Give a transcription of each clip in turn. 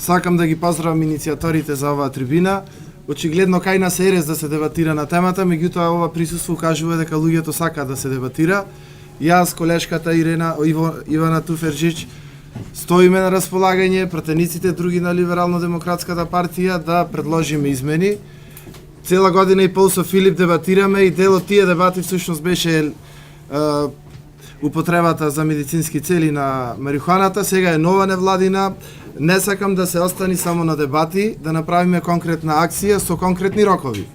Сакам да ги поздравам иницијаторите за оваа трибина. Очигледно кај нас е ерес да се дебатира на темата, меѓутоа ова присуство кажува дека луѓето сакаат да се дебатира. Јас, колешката Ивана Туферџич, стоиме на располагање, пратениците други на Либерално-демократската партија да предложиме измени. Цела година и пол со Филип дебатираме и дел од тие дебати всушност беше употребата за медицински цели на марихуаната. Сега е нова невладина. Не сакам да се остани само на дебати, да направиме конкретна акција со конкретни рокови.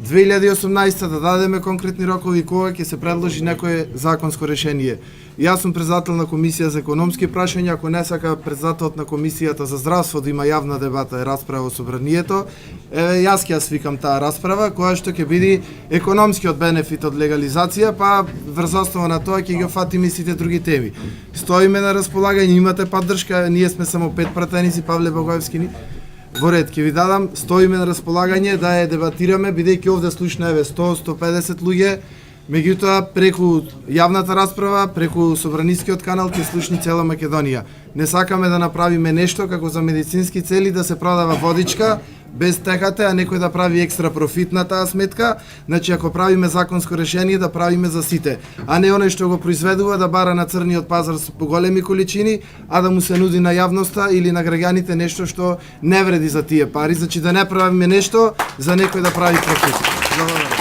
2018 да дадеме конкретни рокови кога ќе се предложи некое законско решение. Јас сум председател на Комисија за економски прашања, ако не сака председателот на Комисијата за здравство да има јавна дебата и расправа во собранието, јас ќе ја свикам таа расправа, која што ќе биде економскиот бенефит од легализација, па врз основа на тоа ќе ги фатиме и сите други теми. Стоиме на располагање, имате поддршка, ние сме само 5 пратеници, Павле Богоевски во ред ќе ви дадам, стоиме на располагање да ја дебатираме, бидејќи овде слушна 100-150 луѓе, меѓутоа преку јавната расправа, преку собранискиот канал ќе слушни цела Македонија. Не сакаме да направиме нешто како за медицински цели да се продава водичка без ТХТ, а некој да прави екстра профит на таа сметка. Значи ако правиме законско решение да правиме за сите, а не оној што го произведува да бара на црниот пазар со поголеми количини, а да му се нуди на јавноста или на граѓаните нешто што не вреди за тие пари. Значи да не правиме нешто за некој да прави профит. Благодарам.